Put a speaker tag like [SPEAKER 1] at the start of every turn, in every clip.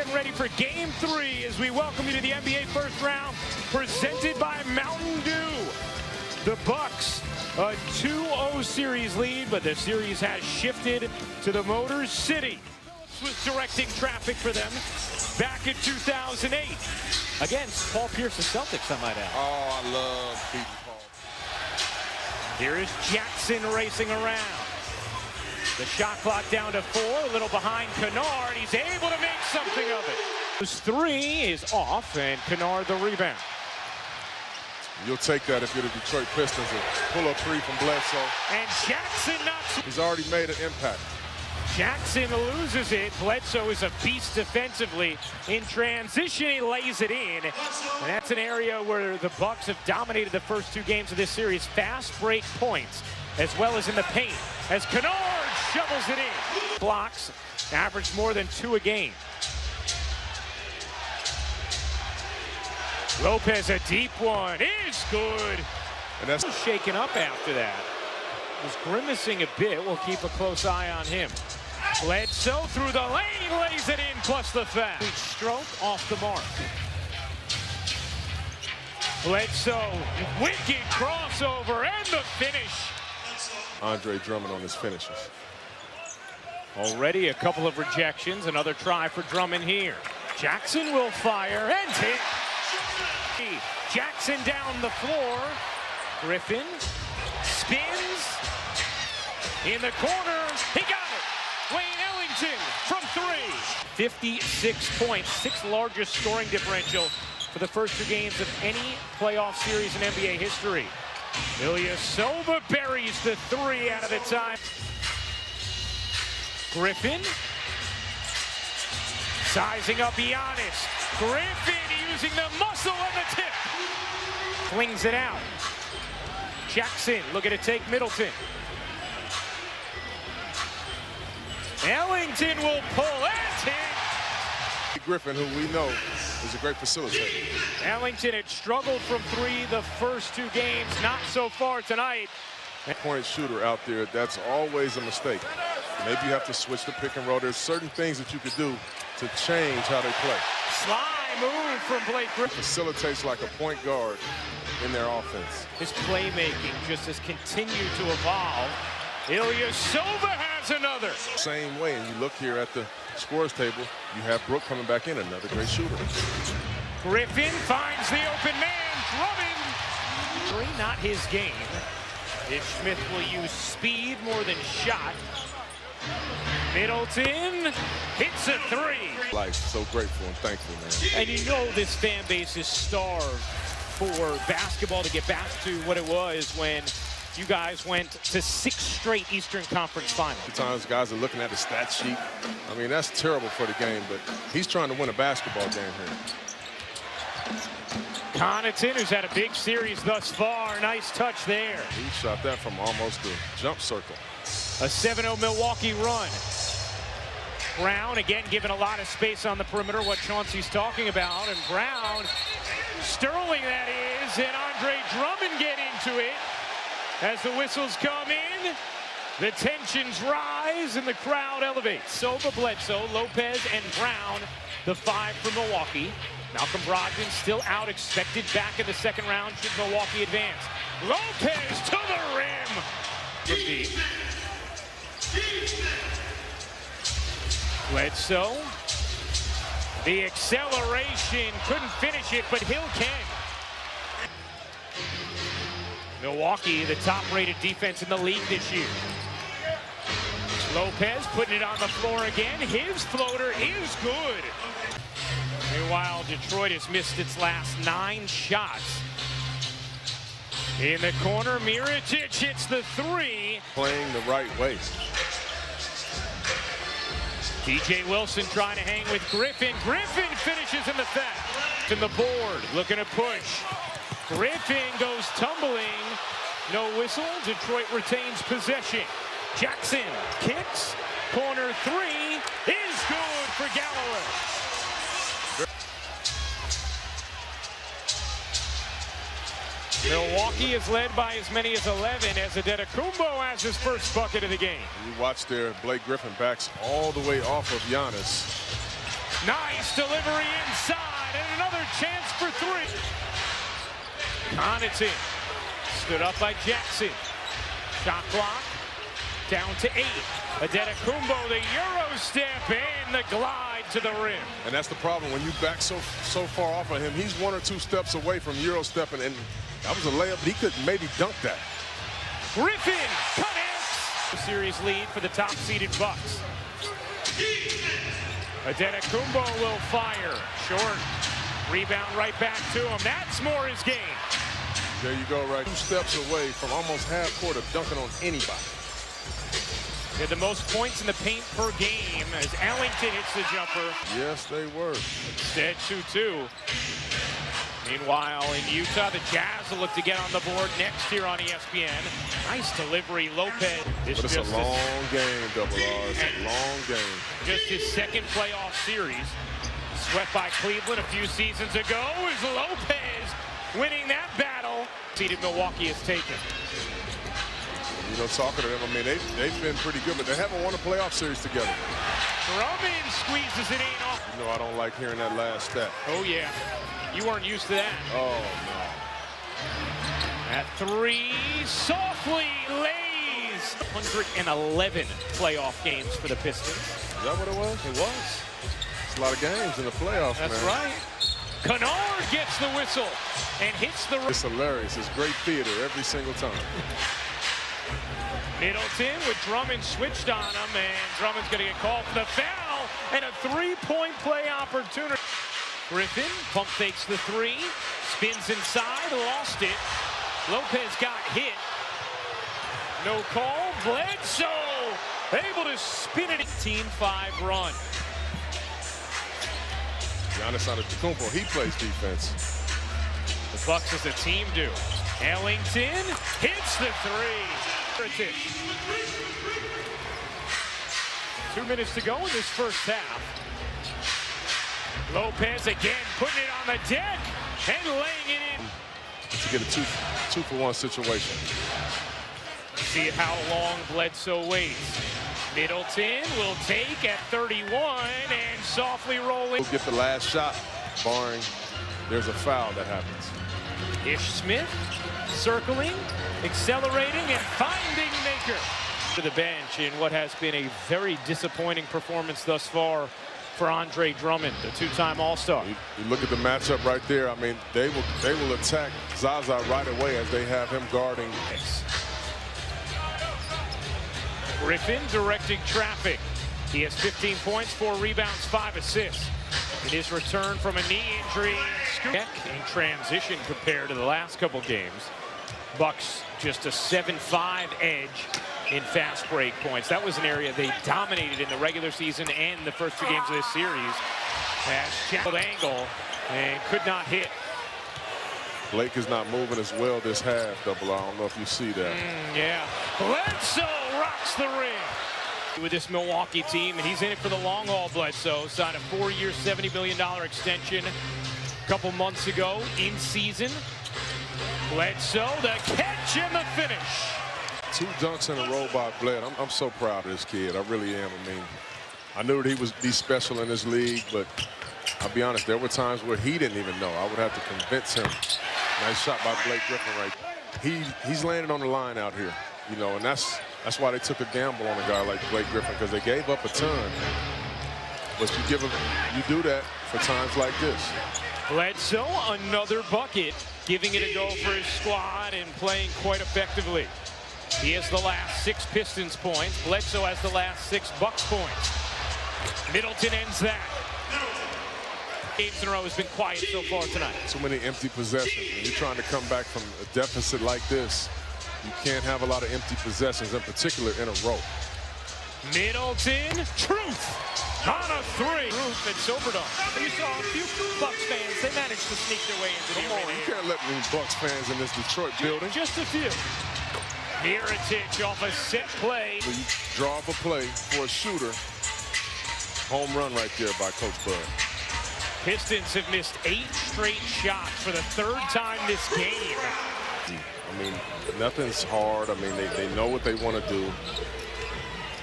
[SPEAKER 1] getting ready for Game 3 as we welcome you to the NBA first round, presented by Mountain Dew. The Bucks, a 2-0 series lead, but the series has shifted to the Motor City. Was directing traffic for them back in 2008 against Paul Pierce's Celtics, I might add.
[SPEAKER 2] Oh, I love beating Paul.
[SPEAKER 1] Here is Jackson racing around. The shot clock down to 4, a little behind Kennard. He's able to make something of it. This 3 is off, and Kennard the rebound.
[SPEAKER 2] You'll take that if you're the Detroit Pistons. A pull-up 3 from Bledsoe.
[SPEAKER 1] And Jackson knocks.
[SPEAKER 2] He's already made an impact.
[SPEAKER 1] Jackson loses it. Bledsoe is a beast defensively. In transition, he lays it in. And that's an area where the Bucks have dominated the first 2 games of this series. Fast break points, as well as in the paint, as Kennard shovels it in. Blocks, averaged more than 2 a game. Lopez, a deep one, is good.
[SPEAKER 2] And that's
[SPEAKER 1] shaken up after that. Was grimacing a bit. We'll keep a close eye on him. Bledsoe through the lane, lays it in, plus the foul. Stroke off the mark. Bledsoe, wicked crossover, and the finish.
[SPEAKER 2] Andre Drummond on his finishes.
[SPEAKER 1] Already a couple of rejections. Another try for Drummond here. Jackson will fire and hit. Jackson down the floor. Griffin spins in the corner. He got it. Wayne Ellington from 3. 56 points, 6th largest scoring differential for the first 2 games of any playoff series in NBA history. Ilyasova buries the 3 out of the time. Griffin sizing up Giannis. Griffin using the muscle and the tip. Flings it out. Jackson looking to take Middleton. Ellington will pull and hit.
[SPEAKER 2] Griffin, who we know is a great facilitator.
[SPEAKER 1] Ellington had struggled from 3 the first 2 games, not so far tonight.
[SPEAKER 2] Point shooter out there, that's always a mistake. Maybe you have to switch the pick and roll. There's certain things that you could do to change how they play.
[SPEAKER 1] Sly move from Blake Griffin.
[SPEAKER 2] Facilitates like a point guard in their offense.
[SPEAKER 1] His playmaking just has continued to evolve. Ilyasova has another.
[SPEAKER 2] Same way, and you look here at the scores table, you have Brook coming back in, another great shooter.
[SPEAKER 1] Griffin finds the open man, Drummond. 3, not his game. If Smith will use speed more than shot. Middleton hits a 3.
[SPEAKER 2] Life, so grateful and thankful, man.
[SPEAKER 1] And you know this fan base is starved for basketball to get back to what it was when you guys went to 6 straight Eastern Conference Finals.
[SPEAKER 2] Sometimes guys are looking at the stat sheet. I mean, that's terrible for the game, but he's trying to win a basketball game here.
[SPEAKER 1] Connaughton, who's had a big series thus far. Nice touch there.
[SPEAKER 2] He shot that from almost the jump circle.
[SPEAKER 1] A 7-0 Milwaukee run. Brown, again, given a lot of space on the perimeter, what Chauncey's talking about. And Brown, Sterling that is, and Andre Drummond get into it. As the whistles come in, the tensions rise and the crowd elevates. Sova, Bledsoe, Lopez, and Brown, the 5 for Milwaukee. Malcolm Brogdon still out, expected back in the 2nd round should Milwaukee advance. Lopez to the rim. Bledsoe, the acceleration, couldn't finish it, but Hill can. Milwaukee, the top-rated defense in the league this year. Lopez putting it on the floor again. His floater is good. Meanwhile, Detroit has missed its last 9 shots. In the corner, Mirotic hits the 3.
[SPEAKER 2] Playing the right way.
[SPEAKER 1] DJ Wilson trying to hang with Griffin. Griffin finishes in the foul. In the board, looking to push. Griffin goes tumbling. No whistle. Detroit retains possession. Jackson kicks. Corner 3 is good for Galloway. Milwaukee is led by as many as 11 as Adetokounmpo has his first bucket of the game.
[SPEAKER 2] You watch there, Blake Griffin backs all the way off of Giannis.
[SPEAKER 1] Nice delivery inside, and another chance for three. Connaughton stood up by Jackson. Shot clock down to 8. Adetokounmpo, the Euro step and the glide to the rim.
[SPEAKER 2] And that's the problem when you back so far off of him. He's 1 or 2 steps away from Euro stepping, and that was a layup. He could maybe dunk that.
[SPEAKER 1] Griffin connects. Series lead for the top-seeded Bucks. Adetokounmpo will fire. Short. Rebound right back to him. That's more his game.
[SPEAKER 2] There you go, right? 2 steps away from almost half court of dunking on anybody.
[SPEAKER 1] They had the most points in the paint per game as Ellington hits the jumper.
[SPEAKER 2] Yes, they were.
[SPEAKER 1] Instead, 2-2. Meanwhile, in Utah, the Jazz will look to get on the board next here on ESPN. Nice delivery, Lopez.
[SPEAKER 2] But it's a long game, Double R. It's a long game.
[SPEAKER 1] Just his second playoff series. Swept by Cleveland a few seasons ago is Lopez winning that battle. Seeded Milwaukee has taken.
[SPEAKER 2] You know, talking to them, I mean, they've been pretty good, but they haven't won a playoff series together.
[SPEAKER 1] Drummond squeezes it in off.
[SPEAKER 2] You know, I don't like hearing that last stat.
[SPEAKER 1] Oh, yeah. You weren't used to that.
[SPEAKER 2] Oh, no.
[SPEAKER 1] At 3, softly lays. 111 playoff games for the Pistons.
[SPEAKER 2] Is that what it was?
[SPEAKER 1] It was.
[SPEAKER 2] It's a lot of games in the playoffs,
[SPEAKER 1] That's
[SPEAKER 2] man.
[SPEAKER 1] right. Kennard gets the whistle and hits the...
[SPEAKER 2] It's hilarious. It's great theater every single time.
[SPEAKER 1] Middleton with Drummond switched on him, and Drummond's going to get called for the foul, and a 3-point play opportunity. Griffin pump fakes the 3, spins inside, lost it. Lopez got hit. No call. Bledsoe able to spin it. 18-5 run.
[SPEAKER 2] Giannis Antetokounmpo, he plays defense.
[SPEAKER 1] The Bucks as a team do. Ellington hits the 3. 2 minutes to go in this first half. Lopez again putting it on the deck and laying it in.
[SPEAKER 2] To get a two-for-one situation.
[SPEAKER 1] See how long Bledsoe waits. Middleton will take at 31 and softly rolling.
[SPEAKER 2] We'll get the last shot, barring there's a foul that happens.
[SPEAKER 1] Ish Smith circling, accelerating, and finding Maker. To the bench in what has been a very disappointing performance thus far for Andre Drummond, the 2-time All-Star.
[SPEAKER 2] You look at the matchup right there. I mean, they will attack Zaza right away as they have him guarding.
[SPEAKER 1] Griffin directing traffic. He has 15 points, 4 rebounds, 5 assists. In his return from a knee injury, in transition compared to the last couple games. Bucks just a 7-5 edge in fast break points. That was an area they dominated in the regular season and the first 2 games of this series. As shackled angle and could not hit.
[SPEAKER 2] Blake is not moving as well this half, Double R. I don't know if you see that.
[SPEAKER 1] Yeah. Bledsoe rocks the ring with this Milwaukee team, and he's in it for the long haul. Bledsoe signed a 4-year, $70 million extension a couple months ago in season. Bledsoe, the catch and the finish.
[SPEAKER 2] 2 dunks in a row by Bled. I'm so proud of this kid. I really am. I mean, I knew that he was be special in this league, but I'll be honest, there were times where he didn't even know. I would have to convince him. Nice shot by Blake Griffin right there. He's landed on the line out here, you know, and that's why they took a gamble on a guy like Blake Griffin, because they gave up a ton. But you do that for times like this.
[SPEAKER 1] Bledsoe, another bucket, giving it a go for his squad and playing quite effectively. He has the last 6 Pistons points. Bledsoe has the last 6 Bucks points. Middleton ends that. Games in a row has been quiet so far tonight.
[SPEAKER 2] Too many empty possessions. When you're trying to come back from a deficit like this, you can't have a lot of empty possessions, in particular in a row.
[SPEAKER 1] Middleton, truth on a 3. Truth at Silverdome. You saw a few Bucks fans. They managed to sneak their way into the arena.
[SPEAKER 2] Come on, you can't let any Bucks fans in this Detroit building.
[SPEAKER 1] Just a few. Mirotic off a set play.
[SPEAKER 2] So you draw up a play for a shooter. Home run right there by Coach Bud.
[SPEAKER 1] Pistons have missed 8 straight shots for the 3rd time this game.
[SPEAKER 2] I mean, nothing's hard. I mean, they know what they want to do.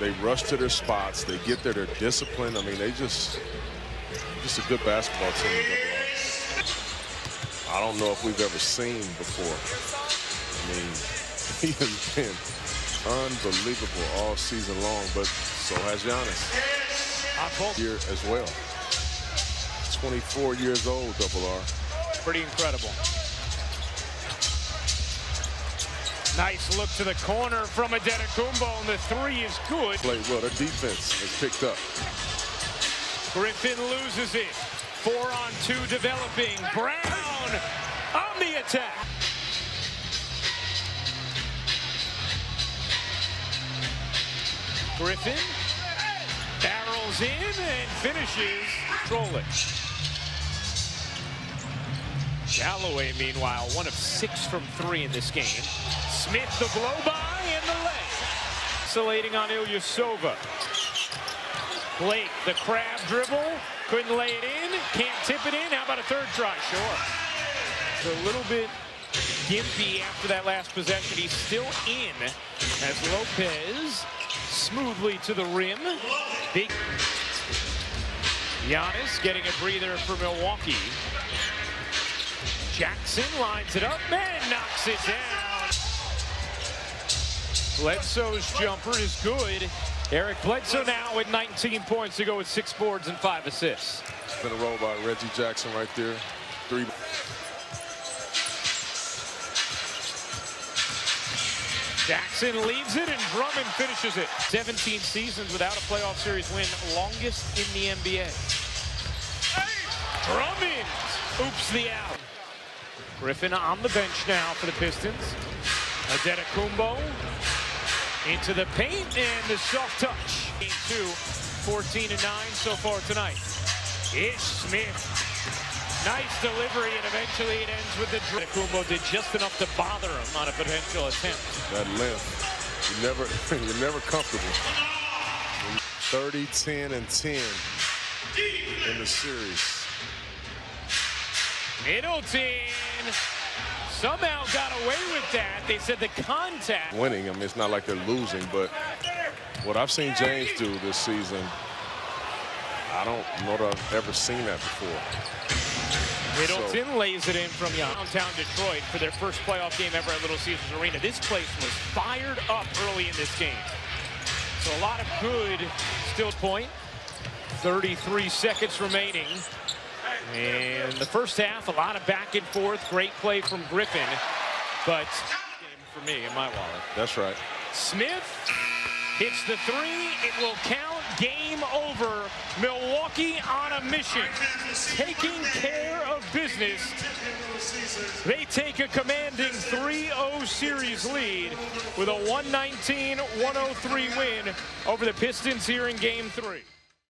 [SPEAKER 2] They rush to their spots. They get there. They're disciplined. I mean, Just a good basketball team. I don't know if we've ever seen before. I mean, he has been unbelievable all season long, but so has Giannis. Here as well. 24 years old, R.
[SPEAKER 1] Pretty incredible. Nice look to the corner from Antetokounmpo, and the three is good.
[SPEAKER 2] Played well. Their defense has picked up.
[SPEAKER 1] Griffin loses it. 4-on-2 developing. Brown on the attack. Griffin barrels in and finishes trolling. Galloway, meanwhile, 1 of 6 from 3 in this game. Smith, the blow by and the leg. Isolating on Ilyasova. Blake, the crab dribble. Couldn't lay it in. Can't tip it in. How about a third try? Sure. It's a little bit gimpy after that last possession. He's still in as Lopez smoothly to the rim. Big Giannis getting a breather for Milwaukee. Jackson lines it up and knocks it down. Bledsoe's jumper is good. Eric Bledsoe now with 19 points to go with 6 boards and 5 assists.
[SPEAKER 2] Been a roll by Reggie Jackson right there. 3.
[SPEAKER 1] Jackson leads it and Drummond finishes it. 17 seasons without a playoff series win, longest in the NBA. Drummond oops the out. Griffin on the bench now for the Pistons. Antetokounmpo into the paint and the soft touch. Game 2, 14-9 so far tonight. Ish Smith. Nice delivery, and eventually it ends with the dribble. Antetokounmpo did just enough to bother him on a potential attempt.
[SPEAKER 2] That length, you're never comfortable. 30, 10, and 10 in the series.
[SPEAKER 1] Middleton somehow got away with that. They said the contact.
[SPEAKER 2] Winning, I mean, it's not like they're losing, but what I've seen James do this season, I don't know that I've ever seen that before.
[SPEAKER 1] Middleton lays it in from downtown Detroit for their first playoff game ever at Little Caesars Arena. This place was fired up early in this game. So a lot of good still point. 33 seconds remaining. And the first half, a lot of back and forth. Great play from Griffin. But for me in my wallet.
[SPEAKER 2] That's right.
[SPEAKER 1] Smith hits the 3. It will count. Game over. Milwaukee on a mission. Taking care of business. They take a commanding 3-0 series lead with a 119-103 win over the Pistons here in Game 3.